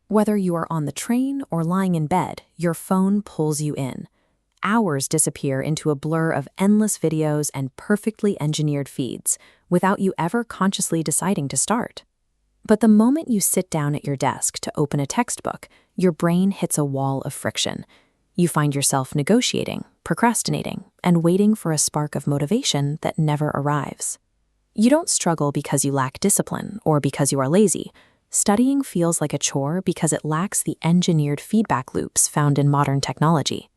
Whether you are on the train or lying in bed, your phone pulls you in. Hours disappear into a blur of endless videos and perfectly engineered feeds, without you ever consciously deciding to start. But the moment you sit down at your desk to open a textbook, your brain hits a wall of friction. You find yourself negotiating, procrastinating, and waiting for a spark of motivation that never arrives. You don't struggle because you lack discipline or because you are lazy. Studying feels like a chore because it lacks the engineered feedback loops found in modern technology.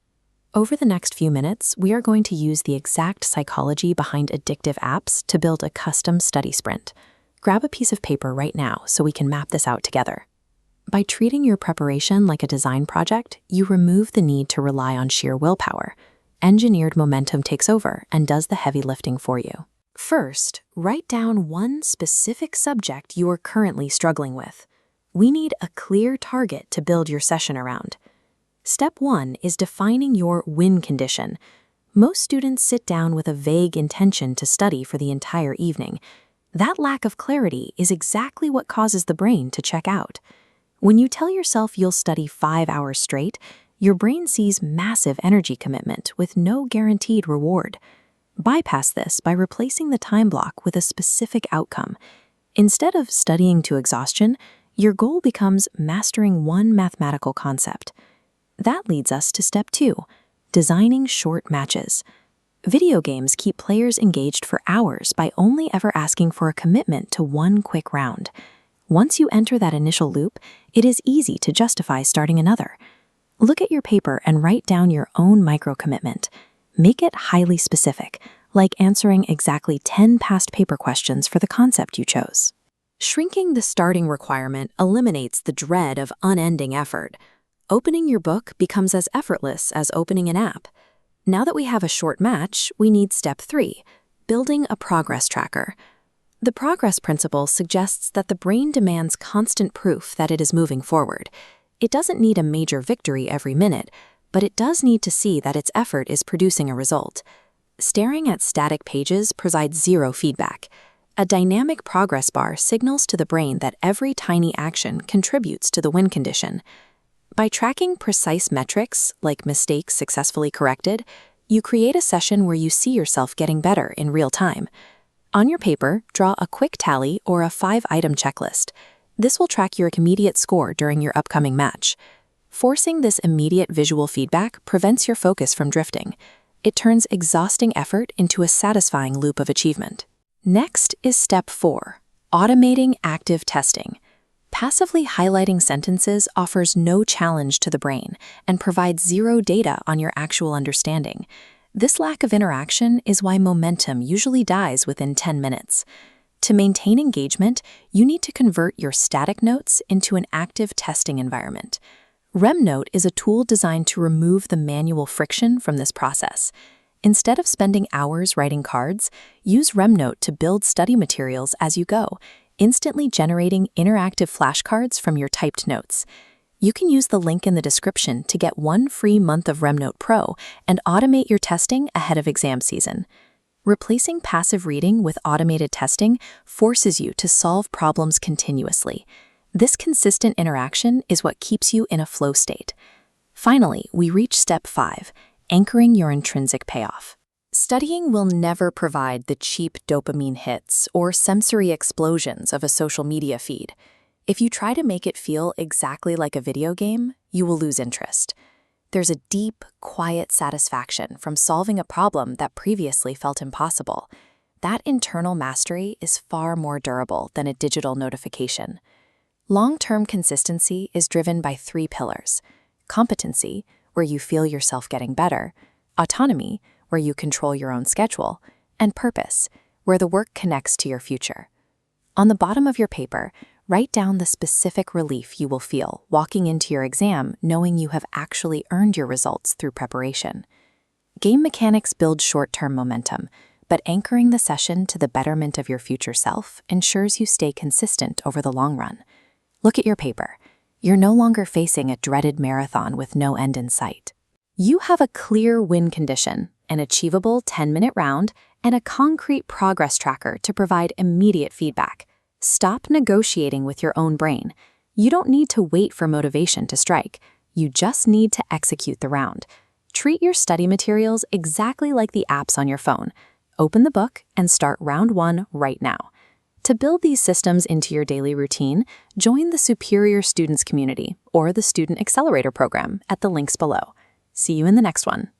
Over the next few minutes, we are going to use the exact psychology behind addictive apps to build a custom study sprint. Grab a piece of paper right now so we can map this out together. By treating your preparation like a design project, you remove the need to rely on sheer willpower. Engineered momentum takes over and does the heavy lifting for you. First, write down one specific subject you are currently struggling with. We need a clear target to build your session around. Step 1 is defining your win condition. Most students sit down with a vague intention to study for the entire evening. That lack of clarity is exactly what causes the brain to check out. When you tell yourself you'll study 5 hours straight, your brain sees massive energy commitment with no guaranteed reward. Bypass this by replacing the time block with a specific outcome. Instead of studying to exhaustion, your goal becomes mastering one mathematical concept. That leads us to step 2, designing short matches. Video games keep players engaged for hours by only ever asking for a commitment to one quick round. Once you enter that initial loop, it is easy to justify starting another. Look at your paper and write down your own micro-commitment. Make it highly specific, like answering exactly 10 past paper questions for the concept you chose. Shrinking the starting requirement eliminates the dread of unending effort. Opening your book becomes as effortless as opening an app. Now that we have a short match, we need step 3, building a progress tracker. The progress principle suggests that the brain demands constant proof that it is moving forward. It doesn't need a major victory every minute, but it does need to see that its effort is producing a result. Staring at static pages provides zero feedback. A dynamic progress bar signals to the brain that every tiny action contributes to the win condition. By tracking precise metrics, like mistakes successfully corrected, you create a session where you see yourself getting better in real time. On your paper, draw a quick tally or a 5-item checklist. This will track your immediate score during your upcoming match. Forcing this immediate visual feedback prevents your focus from drifting. It turns exhausting effort into a satisfying loop of achievement. Next is step 4, automating active testing. Passively highlighting sentences offers no challenge to the brain and provides zero data on your actual understanding. This lack of interaction is why momentum usually dies within 10 minutes. To maintain engagement, you need to convert your static notes into an active testing environment. RemNote is a tool designed to remove the manual friction from this process. Instead of spending hours writing cards, use RemNote to build study materials as you go, instantly generating interactive flashcards from your typed notes. You can use the link in the description to get 1 free month of RemNote Pro and automate your testing ahead of exam season. Replacing passive reading with automated testing forces you to solve problems continuously. This consistent interaction is what keeps you in a flow state. Finally, we reach step 5, anchoring your intrinsic payoff. Studying will never provide the cheap dopamine hits or sensory explosions of a social media feed. If you try to make it feel exactly like a video game, you will lose interest. There's a deep, quiet satisfaction from solving a problem that previously felt impossible. That internal mastery is far more durable than a digital notification. Long-term consistency is driven by 3 pillars: competency, where you feel yourself getting better; autonomy, where you control your own schedule; and purpose, where the work connects to your future. On the bottom of your paper, write down the specific relief you will feel walking into your exam knowing you have actually earned your results through preparation. Game mechanics build short-term momentum, but anchoring the session to the betterment of your future self ensures you stay consistent over the long run. Look at your paper. You're no longer facing a dreaded marathon with no end in sight. You have a clear win condition, an achievable 10-minute round, and a concrete progress tracker to provide immediate feedback. Stop negotiating with your own brain. You don't need to wait for motivation to strike. You just need to execute the round. Treat your study materials exactly like the apps on your phone. Open the book and start round 1 right now. To build these systems into your daily routine, join the Superior Students community or the Student Accelerator Program at the links below. See you in the next one.